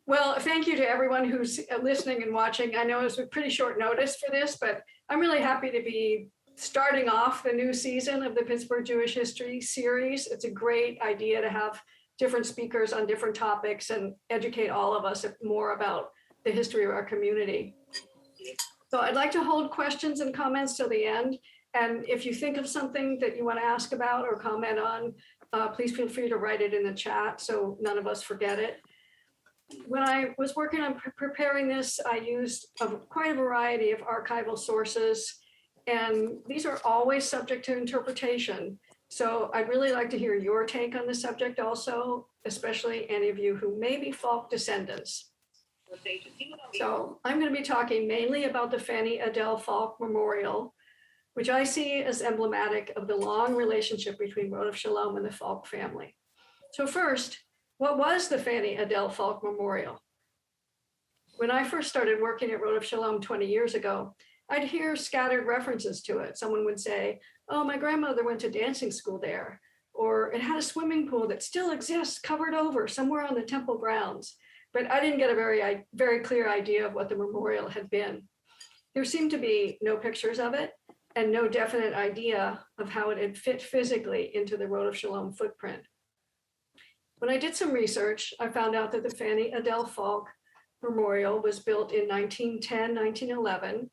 Well, thank you to everyone who's listening and watching. I know it's a pretty short notice for this, but I'm really happy to be starting off the new season of the Pittsburgh Jewish History series. It's a great idea to have different speakers on different topics and educate all of us more about the history of our community. So I'd like to hold questions and comments till the end. And if you think of something that you want to ask about or comment on, please feel free to write it in the chat so none of us forget it. When I was working on preparing this, I used quite a variety of archival sources, and these are always subject to interpretation. So I'd really like to hear your take on the subject also, especially any of you who may be Falk descendants. So I'm going to be talking mainly about the Fannie Adele Falk Memorial, which I see as emblematic of the long relationship between Rodef Shalom and the Falk family. So first, what was the Fannie Adele Falk Memorial? When I first started working at Rodef Shalom 20 years ago, I'd hear scattered references to it. Someone would say, oh, my grandmother went to dancing school there, or it had a swimming pool that still exists covered over somewhere on the temple grounds. But I didn't get a very clear idea of what the memorial had been. There seemed to be no pictures of it and no definite idea of how it had fit physically into the Rodef Shalom footprint. When I did some research, I found out that the Fannie Adele Falk Memorial was built in 1910, 1911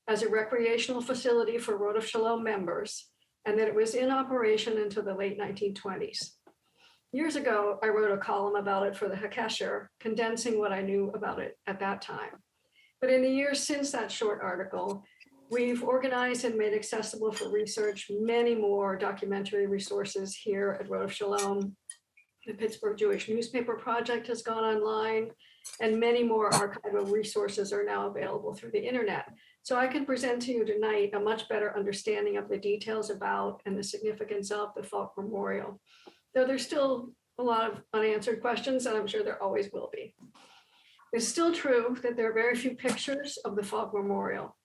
as a recreational facility for Rodef Shalom members, and that it was in operation until the late 1920s. Years ago, I wrote a column about it for the Hakesher, condensing what I knew about it at that time. But in the years since that short article, we've organized and made accessible for research many more documentary resources here at Rodef Shalom. The Pittsburgh Jewish Newspaper Project has gone online, and many more archival resources are now available through the internet. So I can present to you tonight a much better understanding of the details about and the significance of the Falk Memorial. Though there's still a lot of unanswered questions, and I'm sure there always will be. It's still true that there are very few pictures of the Falk Memorial,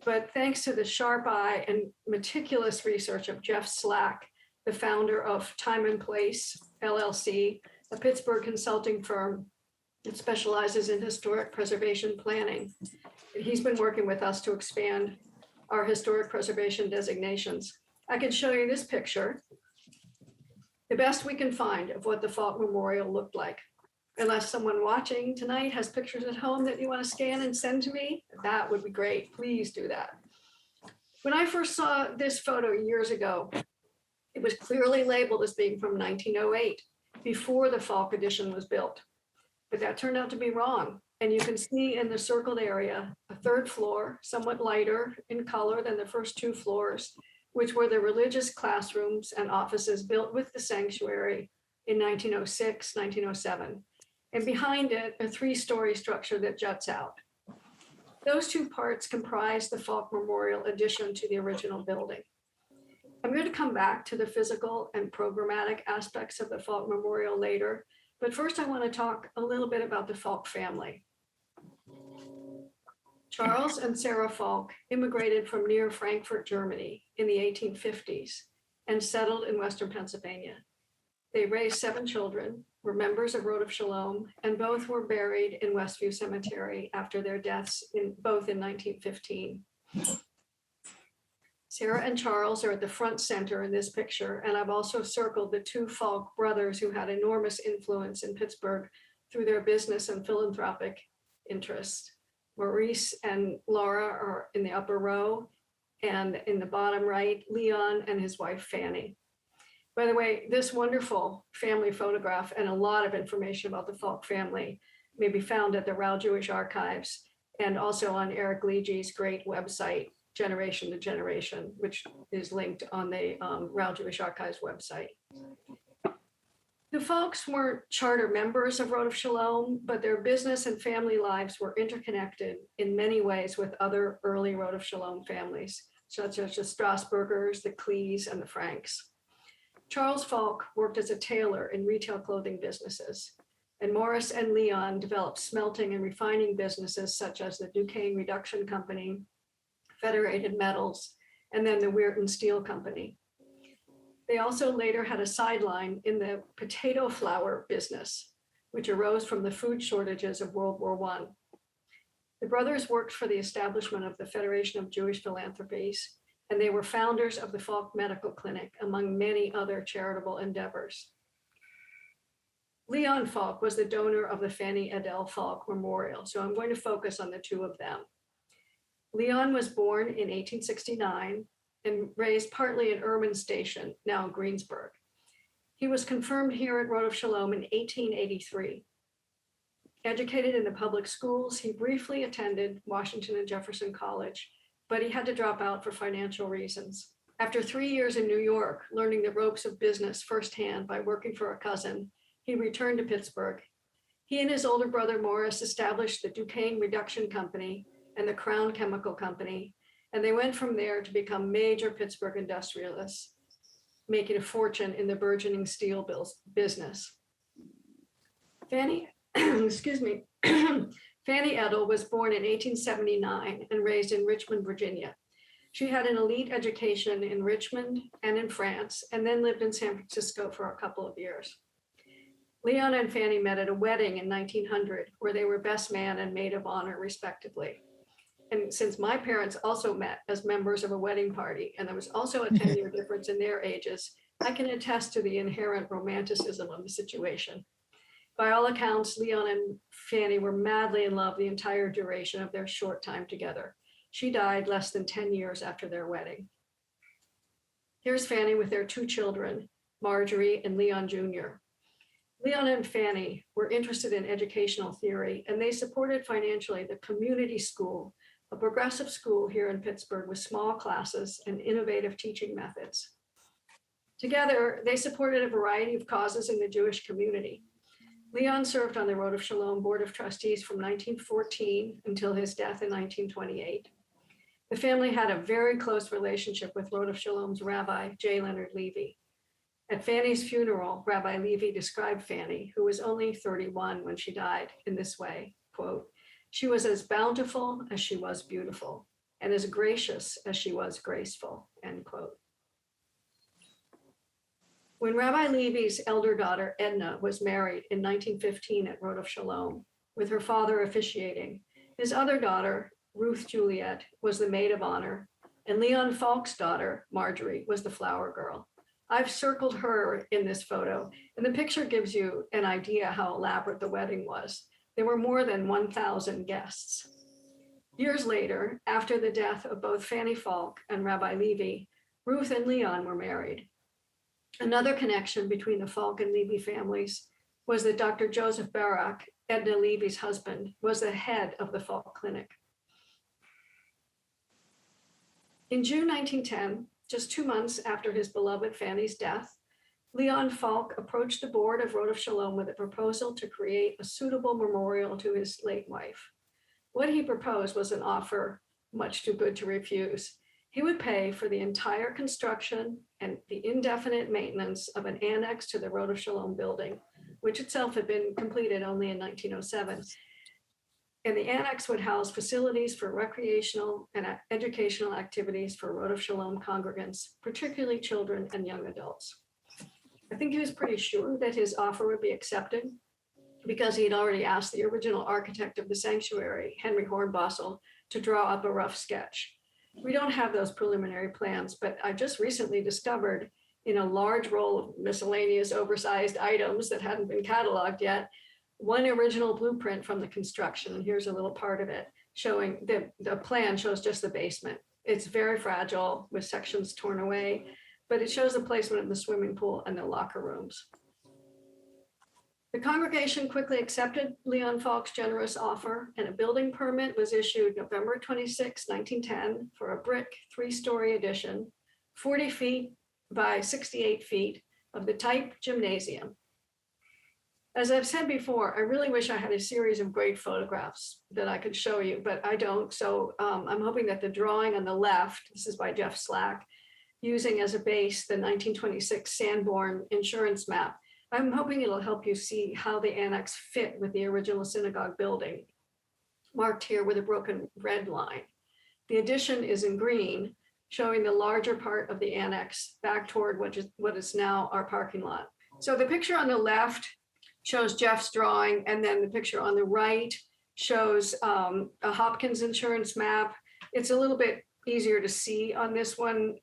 but thanks to the sharp eye and meticulous research of Jeff Slack, the founder of Time and Place, LLC, a Pittsburgh consulting firm that specializes in historic preservation planning. He's been working with us to expand our historic preservation designations. I can show you this picture, the best we can find of what the Falk Memorial looked like. Unless someone watching tonight has pictures at home that you want to scan and send to me, that would be great. Please do that. When I first saw this photo years ago, it was clearly labeled as being from 1908, before the Falk edition was built. But that turned out to be wrong. And you can see in the circled area, a third floor, somewhat lighter in color than the first two floors, which were the religious classrooms and offices built with the sanctuary in 1906, 1907. And behind it, a three-story structure that juts out. Those two parts comprise the Falk Memorial addition to the original building. I'm going to come back to the physical and programmatic aspects of the Falk Memorial later, but first I want to talk a little bit about the Falk family. Charles and Sarah Falk immigrated from near Frankfurt, Germany in the 1850s and settled in Western Pennsylvania. They raised 7 children, were members of Rodef Shalom, and both were buried in Westview Cemetery after their deaths both in 1915. Sarah and Charles are at the front center in this picture, and I've also circled the 2 Falk brothers who had enormous influence in Pittsburgh through their business and philanthropic interests. Maurice and Laura are in the upper row, and in the bottom right, Leon and his wife, Fanny. By the way, this wonderful family photograph and a lot of information about the Falk family may be found at the Rao Jewish Archives and also on Eric Leegy's great website, Generation to Generation, which is linked on the Rao Jewish Archives website. The Falks weren't charter members of Rodef Shalom, but their business and family lives were interconnected in many ways with other early Rodef Shalom families, such as the Strasburgers, the Klees, and the Franks. Charles Falk worked as a tailor in retail clothing businesses, and Morris and Leon developed smelting and refining businesses such as the Duquesne Reduction Company, Federated Metals, and then the Weirton Steel Company. They also later had a sideline in the potato flour business, which arose from the food shortages of World War I. The brothers worked for the establishment of the Federation of Jewish Philanthropies, and they were founders of the Falk Medical Clinic, among many other charitable endeavors. Leon Falk was the donor of the Fannie Adele Falk Memorial, so I'm going to focus on the two of them. Leon was born in 1869 and raised partly in Ermine Station, now Greensburg. He was confirmed here at Rodef Shalom in 1883. Educated in the public schools, he briefly attended Washington and Jefferson College, but he had to drop out for financial reasons. After 3 years in New York, learning the ropes of business firsthand by working for a cousin, he returned to Pittsburgh. He and his older brother Morris established the Duquesne Reduction Company and the Crown Chemical Company, and they went from there to become major Pittsburgh industrialists, making a fortune in the burgeoning steel business. Fannie Fannie Adele was born in 1879 and raised in Richmond, Virginia. She had an elite education in Richmond and in France, and then lived in San Francisco for a couple of years. Leon and Fannie met at a wedding in 1900, where they were best man and maid of honor, respectively. And since my parents also met as members of a wedding party, and there was also a 10-year difference in their ages, I can attest to the inherent romanticism of the situation. By all accounts, Leon and Fannie were madly in love the entire duration of their short time together. She died less than 10 years after their wedding. Here's Fannie with their two children, Marjorie and Leon Jr. Leon and Fannie were interested in educational theory, and they supported financially the community school, a progressive school here in Pittsburgh with small classes and innovative teaching methods. Together, they supported a variety of causes in the Jewish community. Leon served on the Rodef Shalom Board of Trustees from 1914 until his death in 1928. The family had a very close relationship with Rodef Shalom's Rabbi, J. Leonard Levy. At Fannie's funeral, Rabbi Levy described Fannie, who was only 31 when she died, in this way, quote, "She was as bountiful as she was beautiful, and as gracious as she was graceful," end quote. When Rabbi Levy's elder daughter, Edna, was married in 1915 at Rodef Shalom, with her father officiating, his other daughter, Ruth Juliet, was the maid of honor, and Leon Falk's daughter, Marjorie, was the flower girl. I've circled her in this photo, and the picture gives you an idea how elaborate the wedding was. There were more than 1,000 guests. Years later, after the death of both Fannie Falk and Rabbi Levy, Ruth and Leon were married. Another connection between the Falk and Levy families was that Dr. Joseph Barak, Edna Levy's husband, was the head of the Falk Clinic. In June 1910, just 2 months after his beloved Fannie's death, Leon Falk approached the board of Rodef Shalom with a proposal to create a suitable memorial to his late wife. What he proposed was an offer much too good to refuse. He would pay for the entire construction and the indefinite maintenance of an annex to the Rodef Shalom building, which itself had been completed only in 1907. And the annex would house facilities for recreational and educational activities for Rodef Shalom congregants, particularly children and young adults. I think he was pretty sure that his offer would be accepted because he had already asked the original architect of the sanctuary, Henry Hornbostel, to draw up a rough sketch. We don't have those preliminary plans, but I just recently discovered in a large roll of miscellaneous oversized items that hadn't been cataloged yet, one original blueprint from the construction. And here's a little part of it showing the plan shows just the basement. It's very fragile with sections torn away, but it shows the placement of the swimming pool and the locker rooms. The congregation quickly accepted Leon Falk's generous offer, and a building permit was issued November 26, 1910 for a brick 3-story addition, 40 feet by 68 feet of the type gymnasium. As I've said before, I really wish I had a series of great photographs that I could show you, but I don't. So I'm hoping that the drawing on the left, this is by Jeff Slack, using as a base the 1926 Sanborn insurance map, I'm hoping it'll help you see how the annex fit with the original synagogue building, marked here with a broken red line. The addition is in green, showing the larger part of the annex back toward what is now our parking lot. So the picture on the left shows Jeff's drawing, and then the picture on the right shows a Hopkins insurance map. It's a little bit easier to see on this one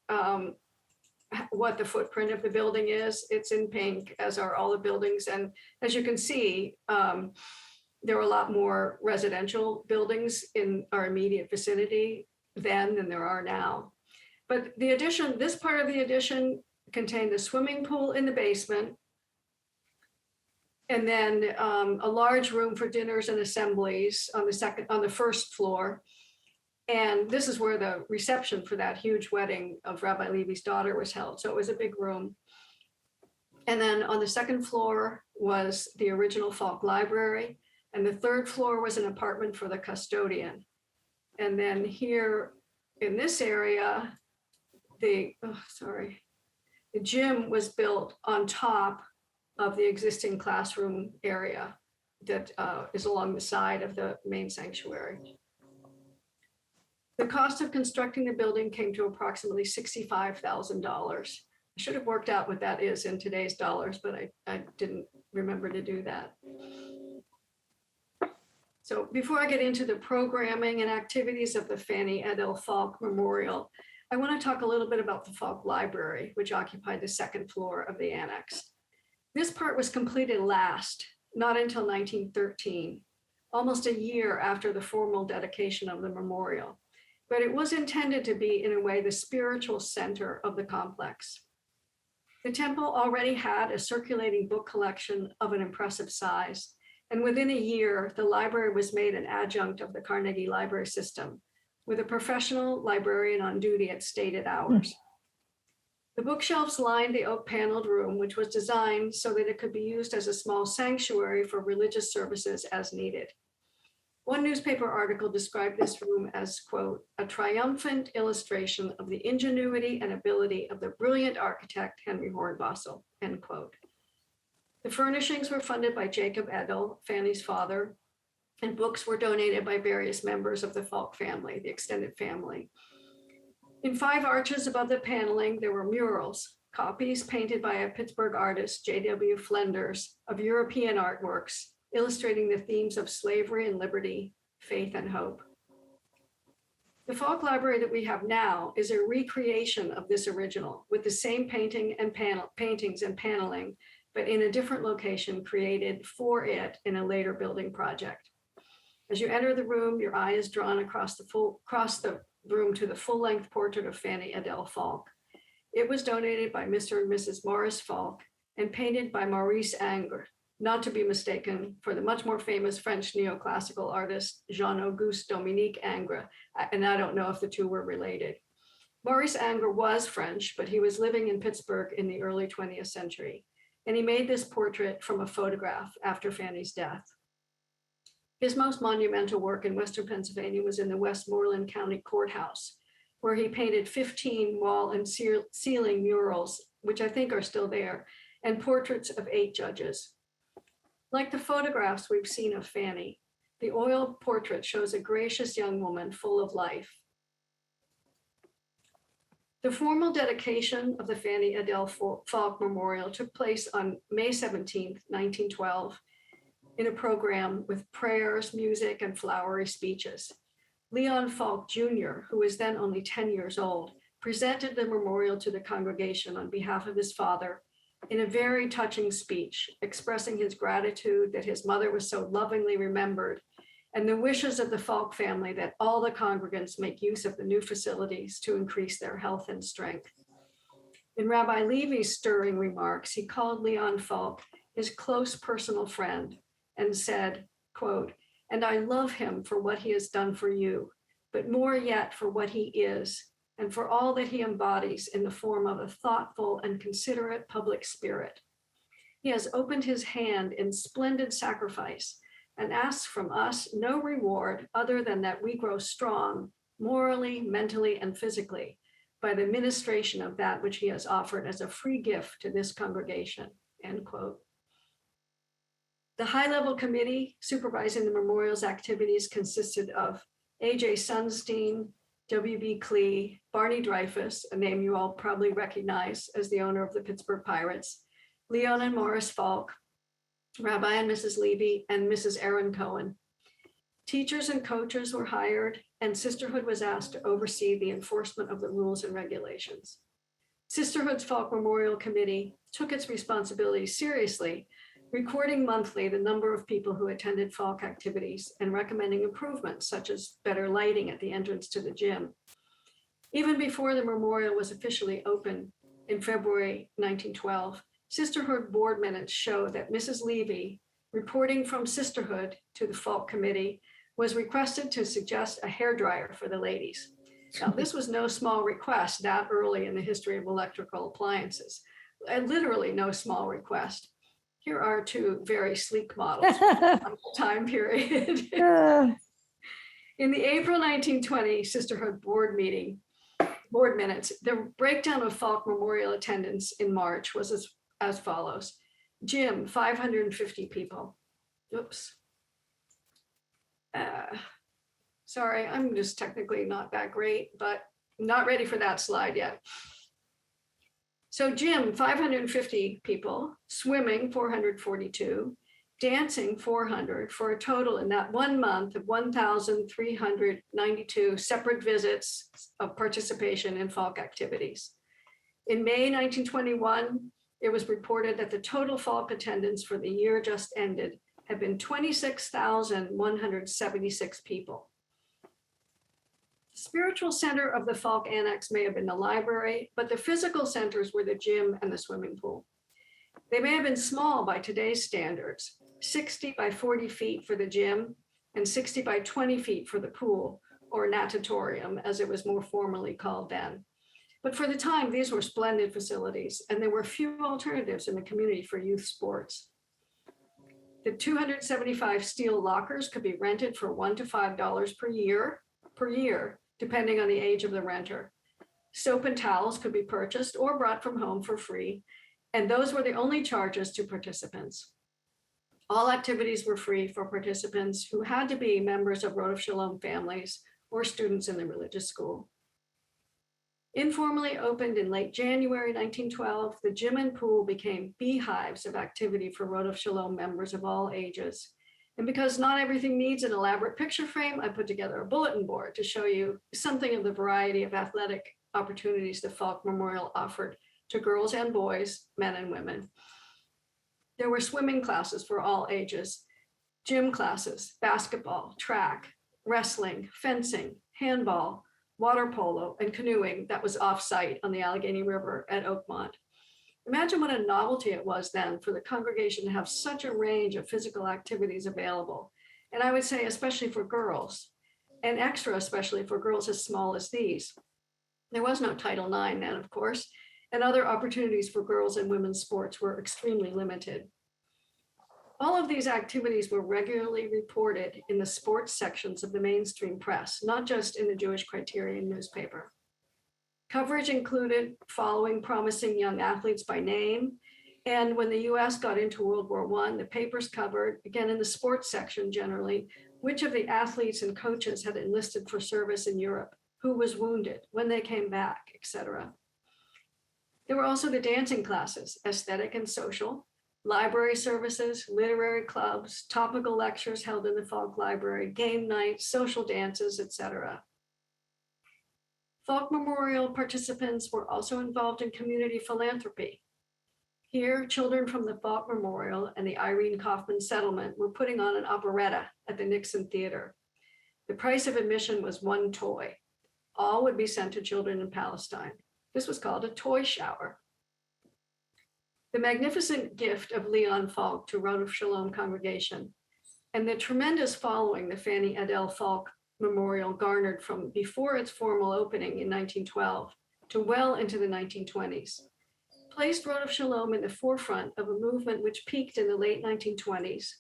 what the footprint of the building is. It's in pink, as are all the buildings. And as you can see, there are a lot more residential buildings in our immediate vicinity then than there are now. But the addition, this part of the addition contained the swimming pool in the basement, and then a large room for dinners and assemblies on the first floor. And this is where the reception for that huge wedding of Rabbi Levy's daughter was held. So it was a big room. And then on the second floor was the original Falk Library. And the third floor was an apartment for the custodian. And then here in this area, the gym was built on top of the existing classroom area that is along the side of the main sanctuary. The cost of constructing the building came to approximately $65,000. I should have worked out what that is in today's dollars, but I didn't remember to do that. So before I get into the programming and activities of the Fannie Adele Falk Memorial, I want to talk a little bit about the Falk Library, which occupied the second floor of the annex. This part was completed last, not until 1913, almost a year after the formal dedication of the memorial. But it was intended to be, in a way, the spiritual center of the complex. The temple already had a circulating book collection of an impressive size, and within a year, the library was made an adjunct of the Carnegie Library System, with a professional librarian on duty at stated hours. The bookshelves lined the oak-paneled room, which was designed so that it could be used as a small sanctuary for religious services as needed. One newspaper article described this room as, quote, a triumphant illustration of the ingenuity and ability of the brilliant architect Henry Hornbostel, end quote. The furnishings were funded by Jacob Adele, Fanny's father, and books were donated by various members of the Falk family, the extended family. In 5 arches above the paneling, there were murals, copies painted by a Pittsburgh artist, J.W. Flenders, of European artworks, illustrating the themes of slavery and liberty, faith and hope. The Falk Library that we have now is a recreation of this original, with the same paintings and paneling, but in a different location created for it in a later building project. As you enter the room, your eye is drawn across the room to the full-length portrait of Fannie Adele Falk. It was donated by Mr. and Mrs. Morris Falk and painted by Maurice Ingres, not to be mistaken for the much more famous French neoclassical artist, Jean-Auguste Dominique Ingres, and I don't know if the two were related. Maurice Ingres was French, but he was living in Pittsburgh in the early 20th century, and he made this portrait from a photograph after Fanny's death. His most monumental work in Western Pennsylvania was in the Westmoreland County Courthouse, where he painted 15 wall and ceiling murals, which I think are still there, and portraits of 8 judges. Like the photographs we've seen of Fanny, the oil portrait shows a gracious young woman full of life. The formal dedication of the Fannie Adele Falk Memorial took place on May 17, 1912, in a program with prayers, music, and flowery speeches. Leon Falk Jr., who was then only 10 years old, presented the memorial to the congregation on behalf of his father in a very touching speech, expressing his gratitude that his mother was so lovingly remembered, and the wishes of the Falk family that all the congregants make use of the new facilities to increase their health and strength. In Rabbi Levy's stirring remarks, he called Leon Falk his close personal friend and said, quote, and I love him for what he has done for you, but more yet for what he is, and for all that he embodies in the form of a thoughtful and considerate public spirit. He has opened his hand in splendid sacrifice and asks from us no reward other than that we grow strong morally, mentally, and physically by the ministration of that which he has offered as a free gift to this congregation, end quote. The high-level committee supervising the memorial's activities consisted of A.J. Sunstein, W.B. Klee, Barney Dreyfus, a name you all probably recognize as the owner of the Pittsburgh Pirates, Leon and Morris Falk, Rabbi and Mrs. Levy, and Mrs. Aaron Cohen. Teachers and coaches were hired, and Sisterhood was asked to oversee the enforcement of the rules and regulations. Sisterhood's Falk Memorial Committee took its responsibilities seriously, recording monthly the number of people who attended Falk activities and recommending improvements such as better lighting at the entrance to the gym. Even before the memorial was officially opened in February 1912, Sisterhood board minutes show that Mrs. Levy, reporting from Sisterhood to the Falk Committee, was requested to suggest a hairdryer for the ladies. Now, this was no small request that early in the history of electrical appliances, and literally no small request. Here are two very sleek models from the time period. In the April 1920 Sisterhood board minutes, the breakdown of Falk Memorial attendance in March was as follows. Gym, 550 people. Oops. Sorry, I'm just technically not that great, but not ready for that slide yet. So gym, 550 people, swimming, 442, dancing, 400, for a total in that 1 month of 1,392 separate visits of participation in Falk activities. In May 1921, it was reported that the total Falk attendance for the year just ended had been 26,176 people. The spiritual center of the Falk Annex may have been the library, but the physical centers were the gym and the swimming pool. They may have been small by today's standards, 60 by 40 feet for the gym and 60 by 20 feet for the pool, or natatorium, as it was more formally called then. But for the time, these were splendid facilities, and there were few alternatives in the community for youth sports. The 275 steel lockers could be rented for $1 to $5 per year, depending on the age of the renter. Soap and towels could be purchased or brought from home for free, and those were the only charges to participants. All activities were free for participants who had to be members of Rodef Shalom families or students in the religious school. Informally opened in late January 1912, the gym and pool became beehives of activity for Rodef Shalom members of all ages. And because not everything needs an elaborate picture frame, I put together a bulletin board to show you something of the variety of athletic opportunities the Falk Memorial offered to girls and boys, men and women. There were swimming classes for all ages, gym classes, basketball, track, wrestling, fencing, handball, water polo, and canoeing that was off-site on the Allegheny River at Oakmont. Imagine what a novelty it was then for the congregation to have such a range of physical activities available. And I would say especially for girls, and extra especially for girls as small as these. There was no Title IX then, of course, and other opportunities for girls and women's sports were extremely limited. All of these activities were regularly reported in the sports sections of the mainstream press, not just in the Jewish Criterion newspaper. Coverage included following promising young athletes by name, and when the US got into World War I, the papers covered, again in the sports section generally, which of the athletes and coaches had enlisted for service in Europe, who was wounded, when they came back, etc. There were also the dancing classes, aesthetic and social, library services, literary clubs, topical lectures held in the Falk Library, game nights, social dances, etc. Falk Memorial participants were also involved in community philanthropy. Here, children from the Falk Memorial and the Irene Kaufman settlement were putting on an operetta at the Nixon Theater. The price of admission was one toy. All would be sent to children in Palestine. This was called a toy shower. The magnificent gift of Leon Falk to Rodef Shalom congregation and the tremendous following the Fannie Adele Falk Memorial garnered from before its formal opening in 1912 to well into the 1920s placed Rodef Shalom in the forefront of a movement which peaked in the late 1920s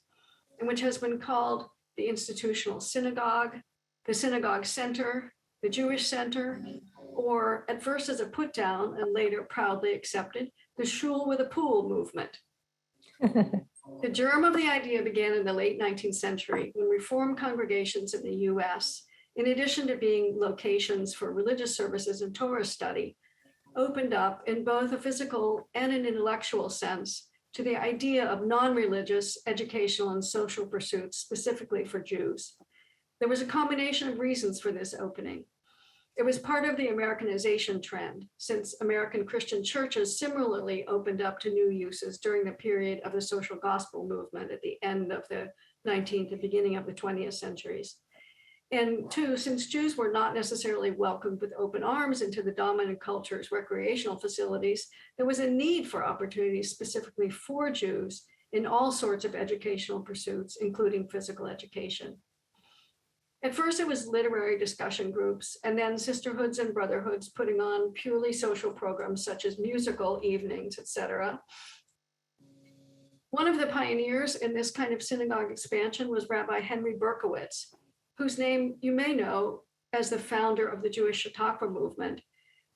and which has been called the Institutional Synagogue, the Synagogue Center, the Jewish Center, or at first as a put down and later proudly accepted, the Shul with a Pool movement. The germ of the idea began in the late 19th century when Reform congregations in the US, in addition to being locations for religious services and Torah study, opened up in both a physical and an intellectual sense to the idea of non-religious educational and social pursuits specifically for Jews. There was a combination of reasons for this opening. It was part of the Americanization trend, since American Christian churches similarly opened up to new uses during the period of the social gospel movement at the end of the 19th and beginning of the 20th centuries. And two, since Jews were not necessarily welcomed with open arms into the dominant culture's recreational facilities, there was a need for opportunities specifically for Jews in all sorts of educational pursuits, including physical education. At first, it was literary discussion groups, and then sisterhoods and brotherhoods putting on purely social programs such as musical evenings, etc. One of the pioneers in this kind of synagogue expansion was Rabbi Henry Berkowitz, whose name you may know as the founder of the Jewish Chautauqua movement,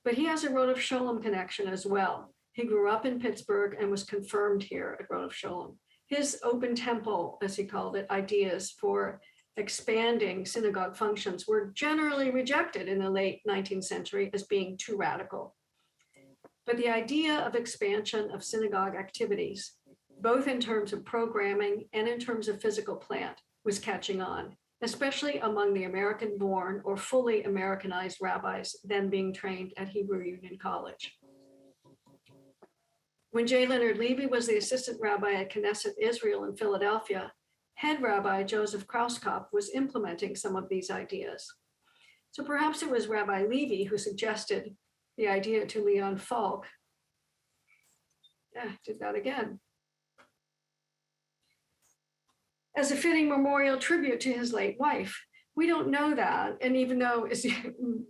but he has a Rodef Shalom connection as well. He grew up in Pittsburgh and was confirmed here at Rodef Shalom. His open temple, as he called it, ideas for expanding synagogue functions were generally rejected in the late 19th century as being too radical. But the idea of expansion of synagogue activities, both in terms of programming and in terms of physical plant, was catching on, especially among the American-born or fully Americanized rabbis then being trained at Hebrew Union College. When J. Leonard Levy was the assistant rabbi at Knesset Israel in Philadelphia, head rabbi Joseph Krauskopf was implementing some of these ideas. So perhaps it was Rabbi Levy who suggested the idea to Leon Falk. Did that again. As a fitting memorial tribute to his late wife. We don't know that. And even though, as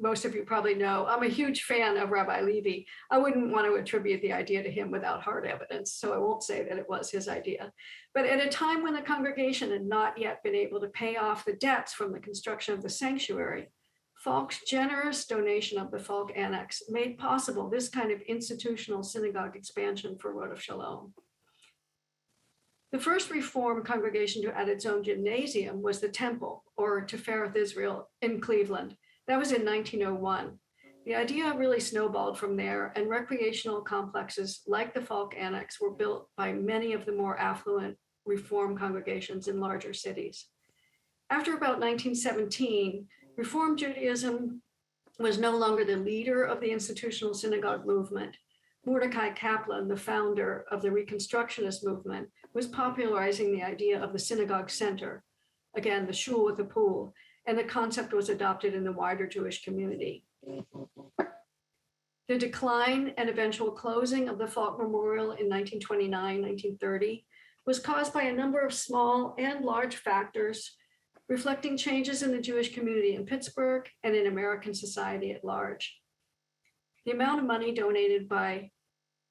most of you probably know, I'm a huge fan of Rabbi Levy, I wouldn't want to attribute the idea to him without hard evidence. So I won't say that it was his idea. But at a time when the congregation had not yet been able to pay off the debts from the construction of the sanctuary, Falk's generous donation of the Falk Annex made possible this kind of institutional synagogue expansion for Rodef Shalom. The first Reform congregation to add its own gymnasium was the Temple, or Tifereth Israel, in Cleveland. That was in 1901. The idea really snowballed from there, and recreational complexes like the Falk Annex were built by many of the more affluent Reform congregations in larger cities. After about 1917, Reform Judaism was no longer the leader of the institutional synagogue movement. Mordecai Kaplan, the founder of the Reconstructionist movement, was popularizing the idea of the synagogue center, again, the shul with a pool, and the concept was adopted in the wider Jewish community. The decline and eventual closing of the Falk Memorial in 1929-1930 was caused by a number of small and large factors, reflecting changes in the Jewish community in Pittsburgh and in American society at large. The amount of money donated by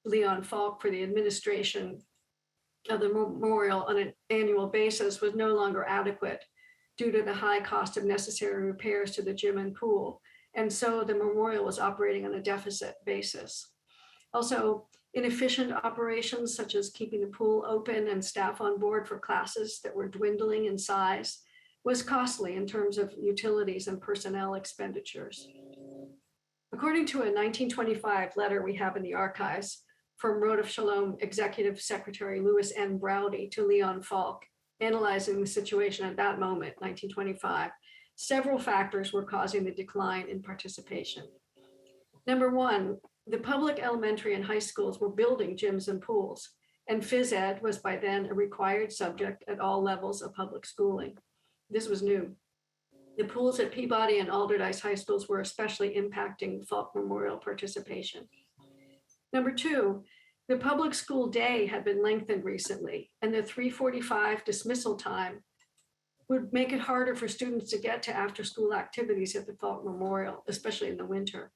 Leon Falk for the administration of the memorial on an annual basis was no longer adequate due to the high cost of necessary repairs to the gym and pool. And so the memorial was operating on a deficit basis. Also, inefficient operations such as keeping the pool open and staff on board for classes that were dwindling in size was costly in terms of utilities and personnel expenditures. According to a 1925 letter we have in the archives from Rodef Shalom Executive Secretary Louis N. Browdy to Leon Falk, analyzing the situation at that moment, 1925, several factors were causing the decline in participation. Number one, the public elementary and high schools were building gyms and pools, and phys ed was by then a required subject at all levels of public schooling. This was new. The pools at Peabody and Alderdice high schools were especially impacting Falk Memorial participation. Number two, the public school day had been lengthened recently, and the 3:45 dismissal time would make it harder for students to get to after-school activities at the Falk Memorial, especially in the winter.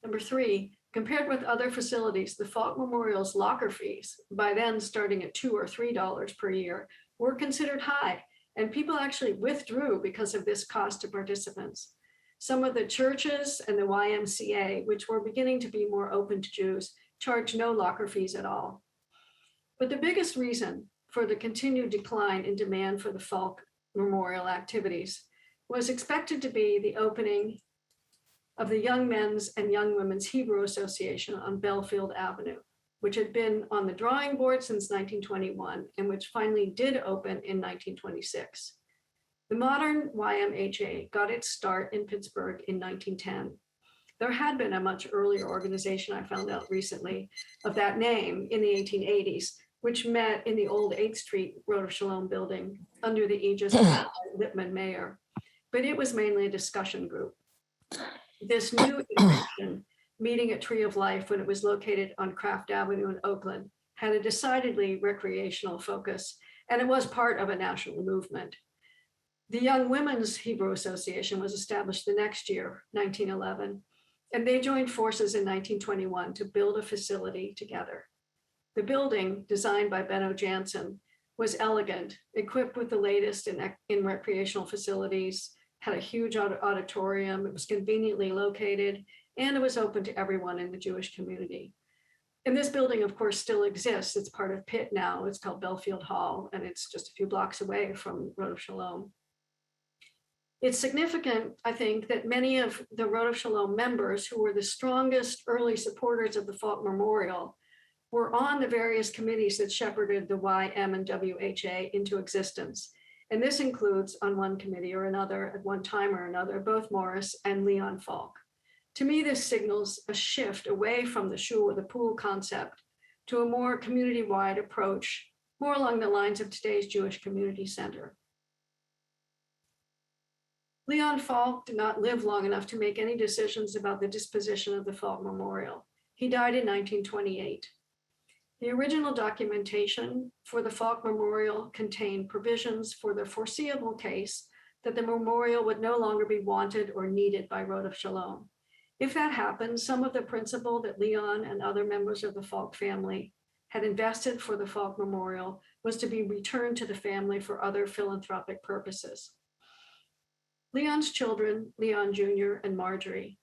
Number three, compared with other facilities, the Falk Memorial's locker fees, by then starting at $2 or $3 per year, were considered high, and people actually withdrew because of this cost to participants. Some of the churches and the YMCA, which were beginning to be more open to Jews, charged no locker fees at all. But the biggest reason for the continued decline in demand for the Falk Memorial activities was expected to be the opening of the Young Men's and Young Women's Hebrew Association on Bellfield Avenue. which had been on the drawing board since 1921 and which finally did open in 1926. The modern YMHA got its start in Pittsburgh in 1910. There had been a much earlier organization, I found out recently, of that name in the 1880s, which met in the old 8th Street Rodef Shalom building under the aegis of Lippman Mayer. But it was mainly a discussion group. This new iteration, meeting at Tree of Life when it was located on Craft Avenue in Oakland, had a decidedly recreational focus, and it was part of a national movement. The Young Women's Hebrew Association was established the next year, 1911, and they joined forces in 1921 to build a facility together. The building, designed by Benno Jansen, was elegant, equipped with the latest in recreational facilities, had a huge auditorium, it was conveniently located, and it was open to everyone in the Jewish community. And this building, of course, still exists. It's part of Pitt now. It's called Bellfield Hall, and it's just a few blocks away from Rodef Shalom. It's significant, I think, that many of the Rodef Shalom members who were the strongest early supporters of the Falk Memorial were on the various committees that shepherded the YM and WHA into existence. And this includes, on one committee or another, at one time or another, both Morris and Leon Falk. To me, this signals a shift away from the shul with a pool concept to a more community-wide approach, more along the lines of today's Jewish Community Center. Leon Falk did not live long enough to make any decisions about the disposition of the Falk Memorial. He died in 1928. The original documentation for the Falk Memorial contained provisions for the foreseeable case that the memorial would no longer be wanted or needed by Rodef Shalom. If that happened, some of the principal that Leon and other members of the Falk family had invested for the Falk Memorial was to be returned to the family for other philanthropic purposes. Leon's children, Leon Jr. and Marjorie,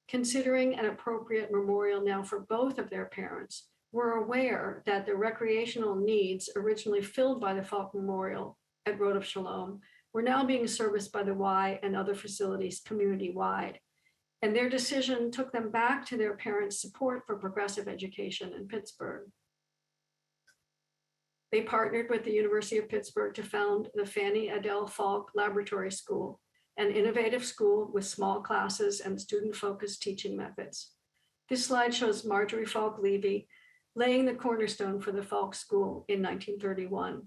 considering an appropriate memorial now for both of their parents, were aware that the recreational needs originally filled by the Falk Memorial at Rodef Shalom were now being serviced by the Y and other facilities community-wide. And their decision took them back to their parents' support for progressive education in Pittsburgh. They partnered with the University of Pittsburgh to found the Fannie Adele Falk Laboratory School, an innovative school with small classes and student-focused teaching methods. This slide shows Marjorie Falk Levy laying the cornerstone for the Falk School in 1931.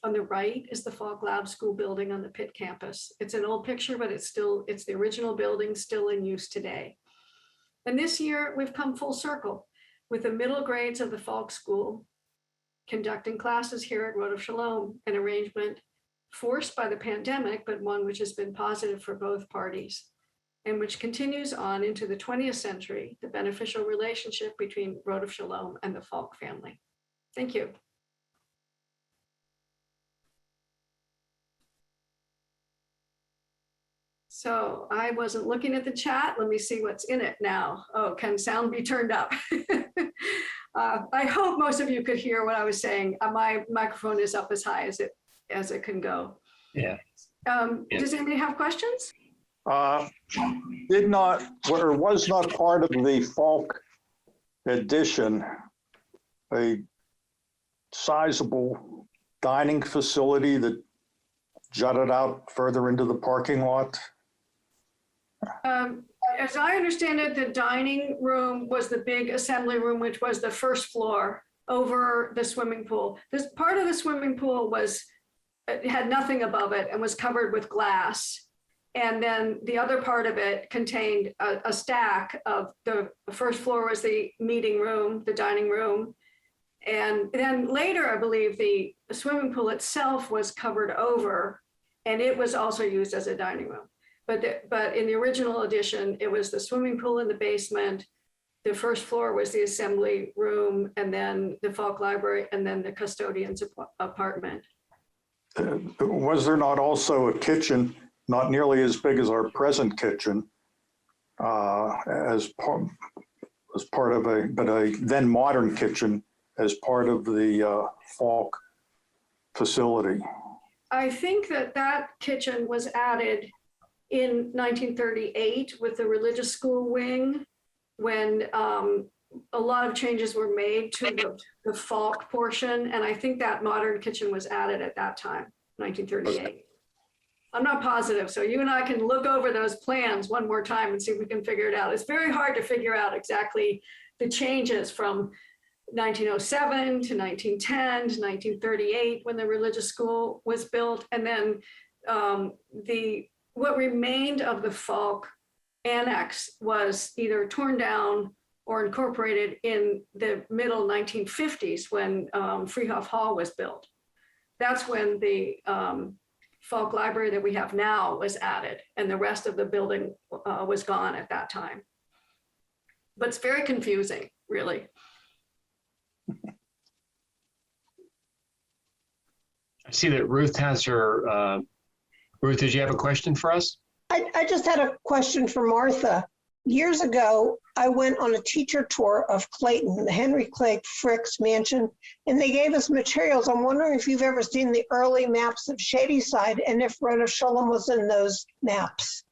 On the right is the Falk Lab School building on the Pitt campus. It's an old picture, but it's the original building still in use today. And this year we've come full circle with the middle grades of the Falk School conducting classes here at Rodef Shalom, an arrangement forced by the pandemic, but one which has been positive for both parties and which continues on into the 20th century, the beneficial relationship between Rodef Shalom and the Falk family. Thank you. So I wasn't looking at the chat. Let me see what's in it now. Oh, can sound be turned up? I hope most of you could hear what I was saying. My microphone is up as high as it can go. Yeah. Does anybody have questions? Did not, or was not part of the Falk edition a sizable dining facility that jutted out further into the parking lot? As I understand it, the dining room was the big assembly room, which was the first floor over the swimming pool. This part of the swimming pool had nothing above it and was covered with glass. And then the other part of it contained a stack of the first floor was the meeting room, the dining room. And then later, I believe the swimming pool itself was covered over and it was also used as a dining room. But in the original edition, it was the swimming pool in the basement. The first floor was the assembly room and then the Falk Library and then the custodian's apartment. Was there not also a kitchen, not nearly as big as our present kitchen, as part of a then modern kitchen as part of the Falk facility? I think that kitchen was added in 1938 with the religious school wing when a lot of changes were made to the Falk portion, and I think that modern kitchen was added at that time, 1938. I'm not positive, so you and I can look over those plans one more time and see if we can figure it out. It's very hard to figure out exactly the changes from 1907 to 1910 to 1938 when the religious school was built, and then what remained of the Falk annex was either torn down or incorporated in the middle 1950s when Bellfield Hall was built. That's when the Falk Library that we have now was added, and the rest of the building was gone at that time. But it's very confusing, really. I see that Ruth has her, Ruth, did you have a question for us? I just had a question for Martha. Years ago, I went on a teacher tour of Clayton, the Henry Clay Frick's mansion, and they gave us materials. I'm wondering if you've ever seen the early maps of Shadyside and if Rodef Shalom was in those maps.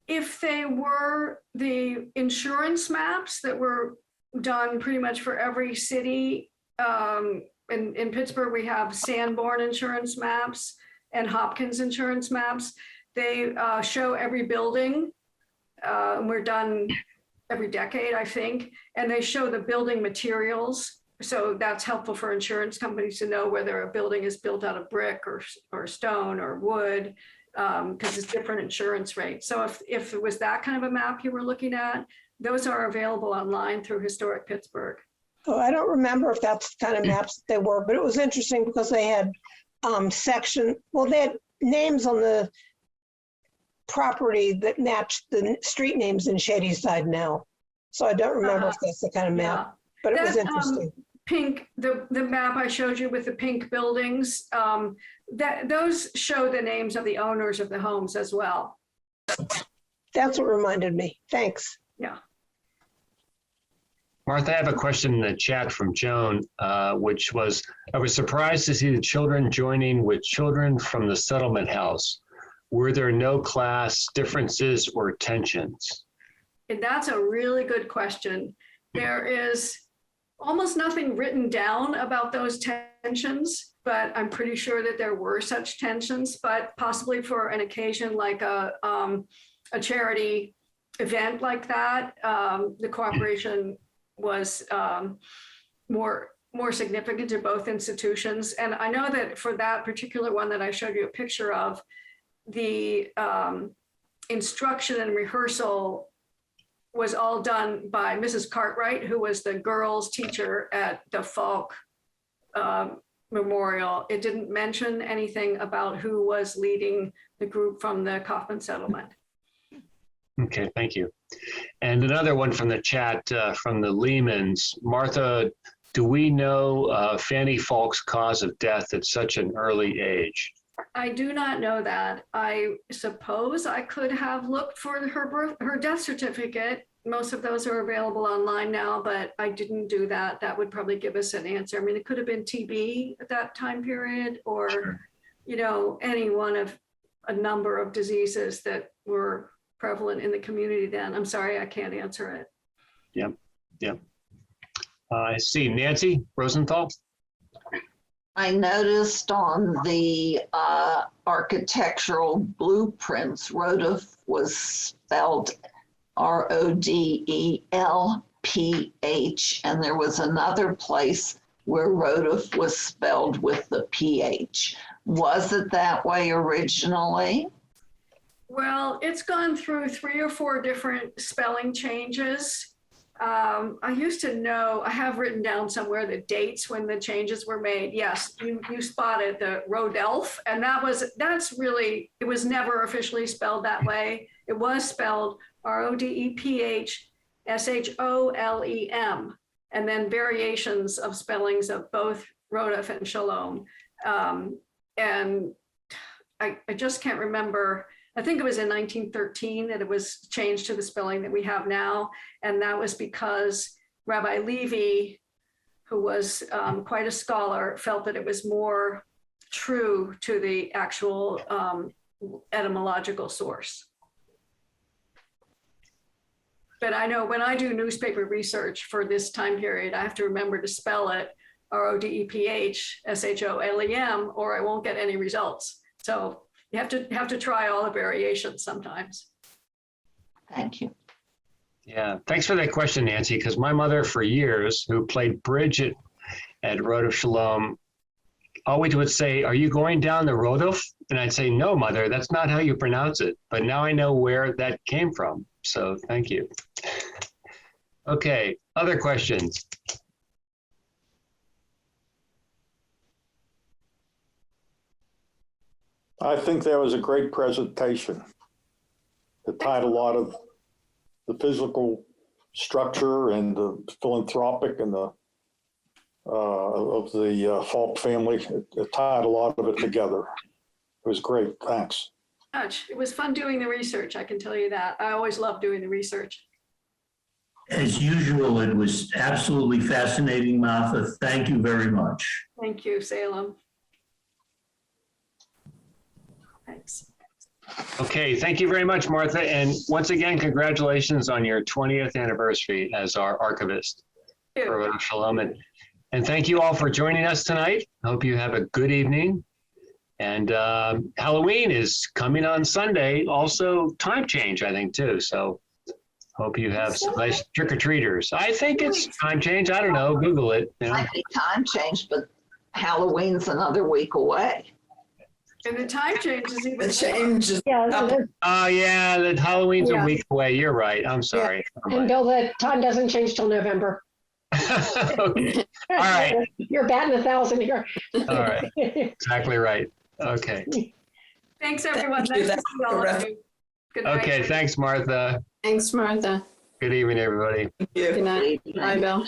If they were the insurance maps that were done pretty much for every city, in Pittsburgh, we have Sanborn insurance maps and Hopkins insurance maps. They show every building. We're done every decade, I think, and they show the building materials. So that's helpful for insurance companies to know whether a building is built out of brick or stone or wood, because it's different insurance rates. So if it was that kind of a map you were looking at, those are available online through Historic Pittsburgh. Oh, I don't remember if that's the kind of maps that they were, but it was interesting because they had they had names on the property that matched the street names in Shadyside now. So I don't remember if that's the kind of map, but it was interesting. Pink, the map I showed you with the pink buildings, those show the names of the owners of the homes as well. That's what reminded me. Thanks. Yeah. Martha, I have a question in the chat from Joan, which was, I was surprised to see the children joining with children from the settlement house. Were there no class differences or tensions? And that's a really good question. There is almost nothing written down about those tensions, but I'm pretty sure that there were such tensions, but possibly for an occasion like a charity event like that, the cooperation was more significant to both institutions. And I know that for that particular one that I showed you a picture of, the instruction and rehearsal was all done by Mrs. Cartwright, who was the girls' teacher at the Falk Memorial. It didn't mention anything about who was leading the group from the Kaufman settlement. Okay, thank you. And another one from the chat from the Lehmans. Martha, do we know Fannie Falk's cause of death at such an early age? I do not know that. I suppose I could have looked for her death certificate. Most of those are available online now, but I didn't do that. That would probably give us an answer. I mean, it could have been TB at that time period, or, sure, you know, any one of a number of diseases that were prevalent in the community then. I'm sorry, I can't answer it. Yep. I see. Nancy Rosenthal? I noticed on the architectural blueprints, Rodef was spelled R-O-D-E-L-P-H, and there was another place where Rodef was spelled with the P-H. Was it that way originally? Well, it's gone through 3 or 4 different spelling changes. I used to know, I have written down somewhere the dates when the changes were made. Yes, you spotted the Rodef, and that's really, it was never officially spelled that way. It was spelled R-O-D-E-P-H-S-H-O-L-E-M, and then variations of spellings of both Rodef and Shalom. And I just can't remember. I think it was in 1913 that it was changed to the spelling that we have now. And that was because Rabbi Levy, who was quite a scholar, felt that it was more true to the actual etymological source. But I know when I do newspaper research for this time period, I have to remember to spell it Rodeph Sholem, or I won't get any results. So you have to try all the variations sometimes. Thank you. Yeah, thanks for that question, Nancy, because my mother for years, who played bridge at Rodef Shalom, always would say, "Are you going down the Rodef?" And I'd say, "No, mother, that's not how you pronounce it." But now I know where that came from. So thank you. Okay, other questions? I think that was a great presentation. It tied a lot of the physical structure and the philanthropic and the of the Falk family. It tied a lot of it together. It was great. Thanks. It was fun doing the research, I can tell you that. I always love doing the research. As usual, it was absolutely fascinating, Martha. Thank you very much. Thank you, Salem. Thanks. Okay, thank you very much, Martha. And once again, congratulations on your 20th anniversary as our archivist for Rodef Shalom. And thank you all for joining us tonight. Hope you have a good evening. And Halloween is coming on Sunday, also time change, I think, too. So hope you have some nice trick-or-treaters. I think it's time change. I don't know. Google it. You know? Might be time change, but Halloween's another week away. And the time change is even. The change is Yeah, up. Oh, yeah, that Halloween's a Yeah. week away. You're right. I'm sorry. and Bill, the time doesn't change till November. Okay. All right. You're batting 1,000 here. All right. Exactly right. Okay. Thanks, everyone. Thank you. Nice to see all of you. Good night. Okay. Thanks, Martha. Thanks, Martha. Good evening, everybody. Thank you. Good night. Bye, Bill.